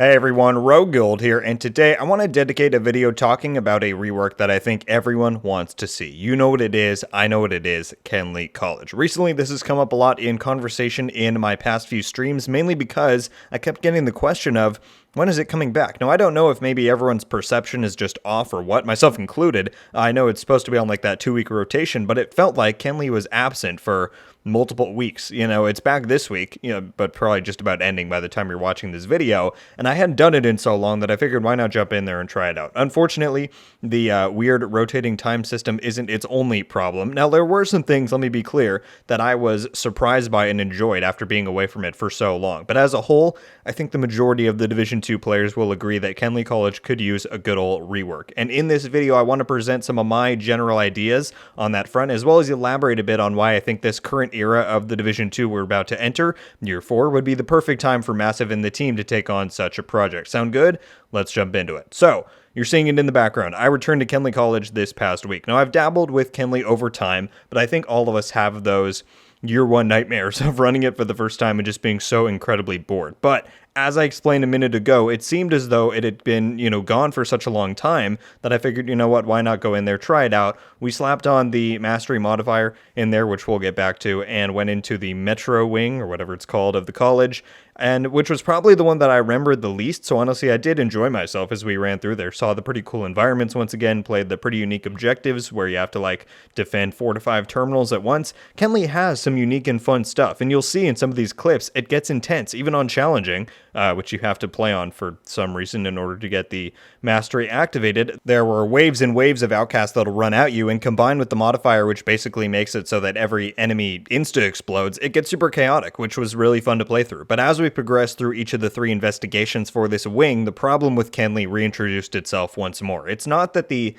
Hey everyone, RogueGold here, and today I want to dedicate a video talking about a rework that I think everyone wants to see. You know what it is, I know what it is, Kenley College. Recently, this has come up a lot in conversation in my past few streams, mainly because I kept getting the question of, when is it coming back? Now, I don't know if maybe everyone's perception is just off or what, myself included. I know it's supposed to be on like that 2-week rotation, but it felt like Kenley was absent for multiple weeks. It's back this week, but probably just about ending by the time you're watching this video. And I hadn't done it in so long that I figured why not jump in there and try it out. Unfortunately, the weird rotating time system isn't its only problem. Now, there were some things, let me be clear, that I was surprised by and enjoyed after being away from it for so long. But as a whole, I think the majority of the Division 2 players will agree that Kenley College could use a good old rework. And in this video, I want to present some of my general ideas on that front, as well as elaborate a bit on why I think this current era of the Division 2 we're about to enter, Year 4, would be the perfect time for Massive and the team to take on such a project. Sound good? Let's jump into it. So, you're seeing it in the background. I returned to Kenley College this past week. Now, I've dabbled with Kenley over time, but I think all of us have those Year 1 nightmares of running it for the first time and just being so incredibly bored. But as I explained a minute ago, it seemed as though it had been, gone for such a long time that I figured, why not go in there, try it out. We slapped on the mastery modifier in there, which we'll get back to, and went into the Metro wing, or whatever it's called, of the college, and which was probably the one that I remembered the least. So honestly, I did enjoy myself as we ran through there. Saw the pretty cool environments once again, played the pretty unique objectives where you have to defend 4 to 5 terminals at once. Kenley has some unique and fun stuff, and you'll see in some of these clips, it gets intense, even on challenging, which you have to play on for some reason in order to get the mastery activated. There were waves and waves of outcasts that'll run at you, and combined with the modifier, which basically makes it so that every enemy insta-explodes, it gets super chaotic, which was really fun to play through. But as we progressed through each of the 3 investigations for this wing, the problem with Kenley reintroduced itself once more. It's not that the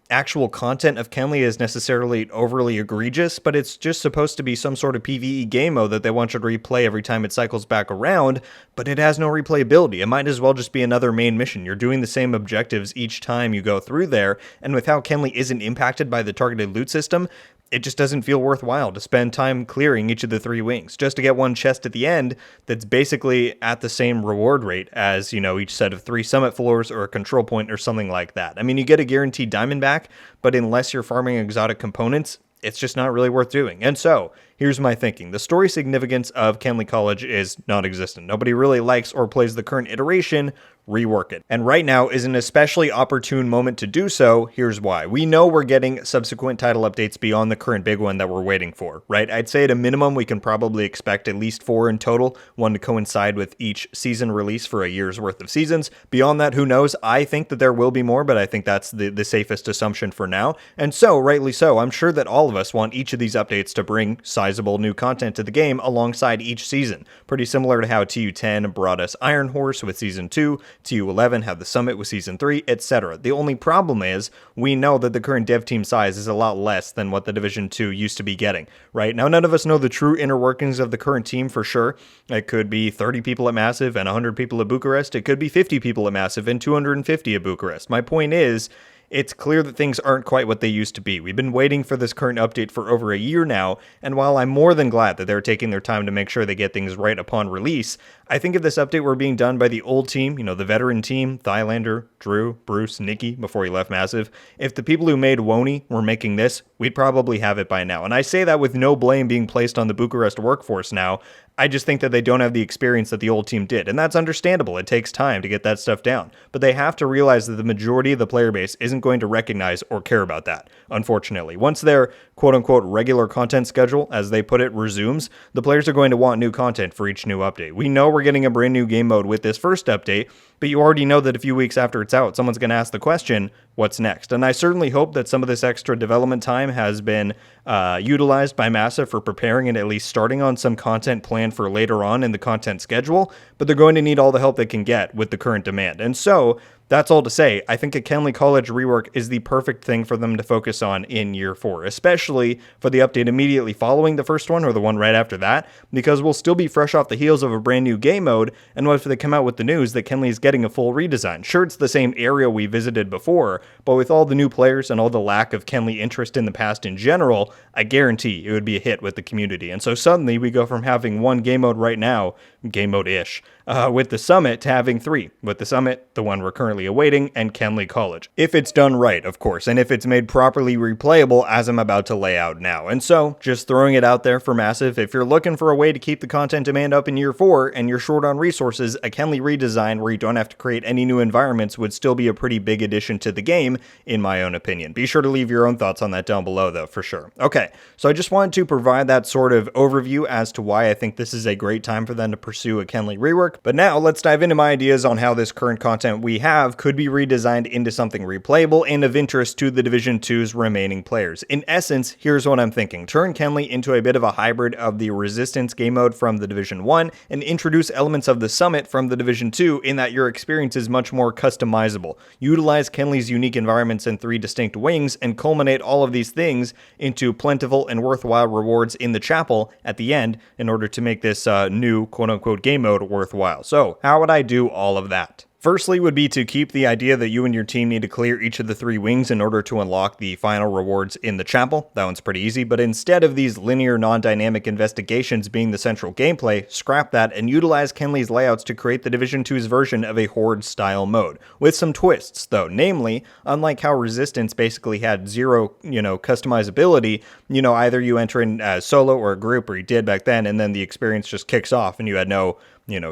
actual content of Kenley is necessarily overly egregious, but it's just supposed to be some sort of PvE game mode that they want you to replay every time it cycles back around, but it has no replayability. It might as well just be another main mission. You're doing the same objectives each time you go through there, and with how Kenley isn't impacted by the targeted loot system, it just doesn't feel worthwhile to spend time clearing each of the 3 wings just to get one chest at the end that's basically at the same reward rate as, each set of 3 summit floors or a control point or something like that. I mean, you get a guaranteed diamond back, but unless you're farming exotic components, it's just not really worth doing. And so, here's my thinking. The story significance of Kenley College is non-existent. Nobody really likes or plays the current iteration. Rework it. And right now is an especially opportune moment to do so. Here's why. We know we're getting subsequent title updates beyond the current big one that we're waiting for, right? I'd say at a minimum, we can probably expect at least 4 in total, one to coincide with each season release for a year's worth of seasons. Beyond that, who knows? I think that there will be more, but I think that's the safest assumption for now. And so, rightly so, I'm sure that all of us want each of these updates to bring sizable new content to the game alongside each season. Pretty similar to how TU10 brought us Iron Horse with Season 2, TU11 had the Summit with Season 3, etc. The only problem is, we know that the current dev team size is a lot less than what the Division 2 used to be getting, right? Now, none of us know the true inner workings of the current team for sure. It could be 30 people at Massive and 100 people at Bucharest. It could be 50 people at Massive and 250 at Bucharest. My point is, it's clear that things aren't quite what they used to be. We've been waiting for this current update for over a year now, and while I'm more than glad that they're taking their time to make sure they get things right upon release, I think if this update were being done by the old team, the veteran team, Thylander, Drew, Bruce, Nikki, before he left Massive, if the people who made Woney were making this, we'd probably have it by now. And I say that with no blame being placed on the Bucharest workforce now. I just think that they don't have the experience that the old team did, and that's understandable. It takes time to get that stuff down, but they have to realize that the majority of the player base isn't going to recognize or care about that, unfortunately. Once their quote-unquote regular content schedule, as they put it, resumes, the players are going to want new content for each new update. We know we're getting a brand new game mode with this first update, but you already know that a few weeks after it's out, someone's going to ask the question, what's next? And I certainly hope that some of this extra development time has been utilized by Massive for preparing and at least starting on some content planned for later on in the content schedule, but they're going to need all the help they can get with the current demand. And so, that's all to say, I think a Kenley College rework is the perfect thing for them to focus on in year 4, especially for the update immediately following the first one or the one right after that, because we'll still be fresh off the heels of a brand new game mode, and what if they come out with the news that Kenley is getting a full redesign? Sure, it's the same area we visited before, but with all the new players and all the lack of Kenley interest in the past in general, I guarantee it would be a hit with the community. And so suddenly we go from having one game mode right now, game mode-ish, with the Summit to having 3. With the Summit, the one we're currently awaiting, and Kenley College. If it's done right, of course, and if it's made properly replayable as I'm about to lay out now. And so, just throwing it out there for Massive, if you're looking for a way to keep the content demand up in year 4 and you're short on resources, a Kenley redesign where you don't have to create any new environments would still be a pretty big addition to the game, in my own opinion. Be sure to leave your own thoughts on that down below, though, for sure. Okay, so I just wanted to provide that sort of overview as to why I think this is a great time for them to pursue a Kenley rework, but now let's dive into my ideas on how this current content we have could be redesigned into something replayable and of interest to the Division 2's remaining players. In essence, here's what I'm thinking. Turn Kenley into a bit of a hybrid of the Resistance game mode from the Division 1 and introduce elements of the Summit from the Division 2 in that your experience is much more customizable. Utilize Kenley's unique environments and 3 distinct wings and culminate all of these things into plentiful and worthwhile rewards in the chapel at the end in order to make this new quote-unquote game mode worthwhile. So how would I do all of that? Firstly would be to keep the idea that you and your team need to clear each of the 3 wings in order to unlock the final rewards in the chapel. That one's pretty easy, but instead of these linear non-dynamic investigations being the central gameplay, scrap that and utilize Kenley's layouts to create the Division 2's version of a Horde-style mode. With some twists, though, namely, unlike how Resistance basically had zero, customizability, either you enter in as solo or a group, or you did back then, and then the experience just kicks off and you had no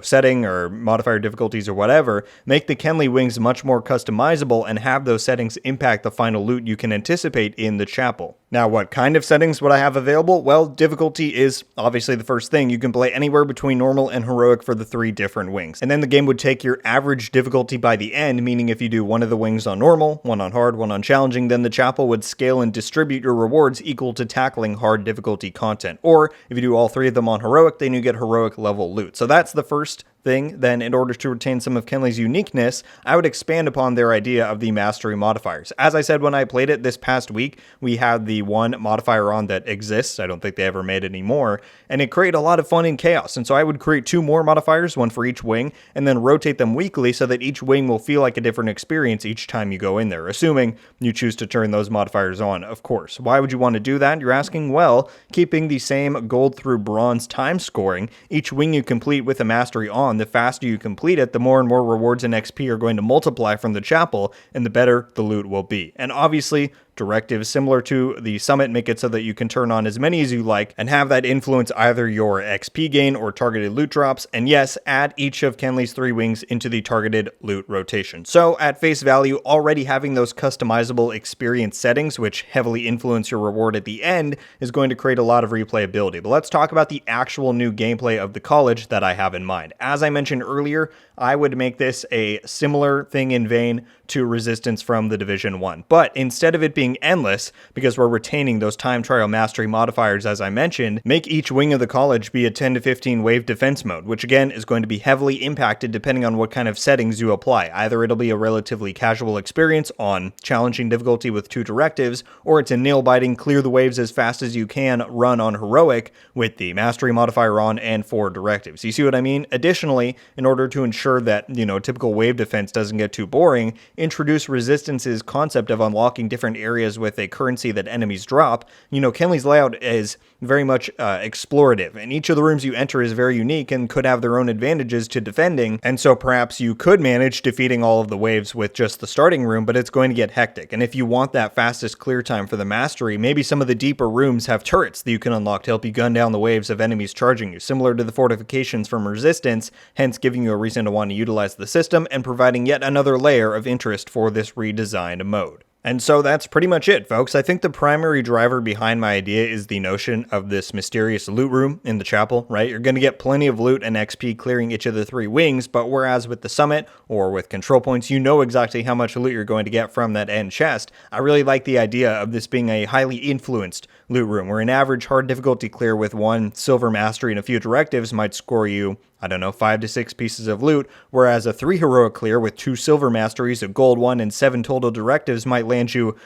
setting or modifier difficulties or whatever, make the Kenley wings much more customizable and have those settings impact the final loot you can anticipate in the chapel. Now, what kind of settings would I have available? Well, difficulty is obviously the first thing. You can play anywhere between normal and heroic for the 3 different wings. And then the game would take your average difficulty by the end, meaning if you do one of the wings on normal, one on hard, one on challenging, then the chapel would scale and distribute your rewards equal to tackling hard difficulty content. Or if you do all 3 of them on heroic, then you get heroic level loot. So that's the first thing. Then in order to retain some of Kenley's uniqueness, I would expand upon their idea of the mastery modifiers. As I said when I played it this past week, we had the one modifier on that exists. I don't think they ever made any more, and it created a lot of fun and chaos. And so I would create 2 more modifiers, one for each wing, and then rotate them weekly so that each wing will feel like a different experience each time you go in there, assuming you choose to turn those modifiers on, of course. Why would you want to do that? You're asking, well, keeping the same gold through bronze time scoring, each wing you complete with a mastery on, the faster you complete it, the more and more rewards and XP are going to multiply from the chapel, and the better the loot will be. And obviously, directives similar to the Summit make it so that you can turn on as many as you like and have that influence either your XP gain or targeted loot drops, and yes, add each of Kenley's 3 wings into the targeted loot rotation. So at face value, already having those customizable experience settings which heavily influence your reward at the end is going to create a lot of replayability. But let's talk about the actual new gameplay of the college that I have in mind. As I mentioned earlier, I would make this a similar thing in vein to Resistance from the Division 1. But instead of it being endless, because we're retaining those time trial mastery modifiers as I mentioned, make each wing of the college be a 10 to 15 wave defense mode, which again is going to be heavily impacted depending on what kind of settings you apply. Either it'll be a relatively casual experience on challenging difficulty with 2 directives, or it's a nail-biting clear the waves as fast as you can run on heroic with the mastery modifier on and 4 directives. You see what I mean? Additionally, in order to ensure that, typical wave defense doesn't get too boring, introduce Resistance's concept of unlocking different areas with a currency that enemies drop. Kenley's layout is very much explorative, and each of the rooms you enter is very unique and could have their own advantages to defending, and so perhaps you could manage defeating all of the waves with just the starting room, but it's going to get hectic. And if you want that fastest clear time for the mastery, maybe some of the deeper rooms have turrets that you can unlock to help you gun down the waves of enemies charging you, similar to the fortifications from Resistance, hence giving you a reason to want to utilize the system and providing yet another layer of interest for this redesigned mode. And so that's pretty much it, folks. I think the primary driver behind my idea is the notion of this mysterious loot room in the chapel, right? You're going to get plenty of loot and XP clearing each of the 3 wings, but whereas with the summit or with control points, you know exactly how much loot you're going to get from that end chest. I really like the idea of this being a highly influenced loot room, where an average hard difficulty clear with 1 silver mastery and a few directives might score you, I don't know, 5 to 6 pieces of loot, whereas a 3 heroic clear with 2 silver masteries, a gold 1, and 7 total directives might land you,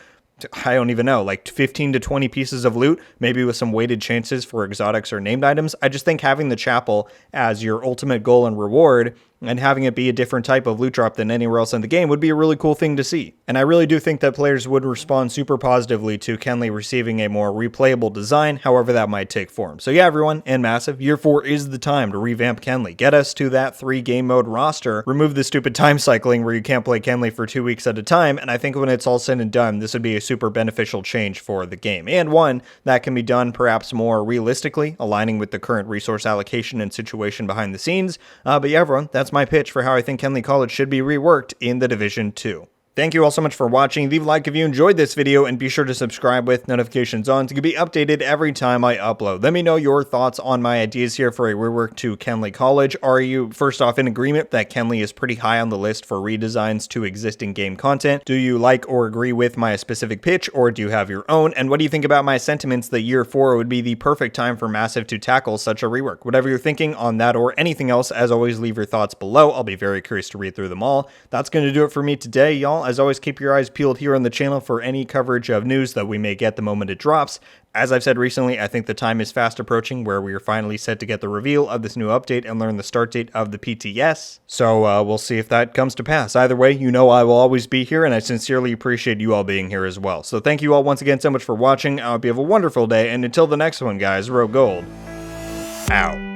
I don't even know, like 15 to 20 pieces of loot, maybe with some weighted chances for exotics or named items. I just think having the chapel as your ultimate goal and reward, and having it be a different type of loot drop than anywhere else in the game would be a really cool thing to see. And I really do think that players would respond super positively to Kenley receiving a more replayable design, however that might take form. So yeah, everyone, and Massive, year 4 is the time to revamp Kenley. Get us to that 3 game mode roster, remove the stupid time cycling where you can't play Kenley for 2 weeks at a time, and I think when it's all said and done, this would be a super beneficial change for the game, and one that can be done perhaps more realistically, aligning with the current resource allocation and situation behind the scenes. But yeah, everyone, that's my pitch for how I think Kenley College should be reworked in the Division 2. Thank you all so much for watching. Leave a like if you enjoyed this video, and be sure to subscribe with notifications on to be updated every time I upload. Let me know your thoughts on my ideas here for a rework to Kenley College. Are you, first off, in agreement that Kenley is pretty high on the list for redesigns to existing game content? Do you like or agree with my specific pitch, or do you have your own? And what do you think about my sentiments that year 4 would be the perfect time for Massive to tackle such a rework? Whatever you're thinking on that or anything else, as always, leave your thoughts below. I'll be very curious to read through them all. That's going to do it for me today, y'all. As always, keep your eyes peeled here on the channel for any coverage of news that we may get the moment it drops. As I've said recently, I think the time is fast approaching where we are finally set to get the reveal of this new update and learn the start date of the PTS. So we'll see if that comes to pass. Either way, you know I will always be here, and I sincerely appreciate you all being here as well. So thank you all once again so much for watching. I hope you have a wonderful day, and until the next one, guys, RogueGold out.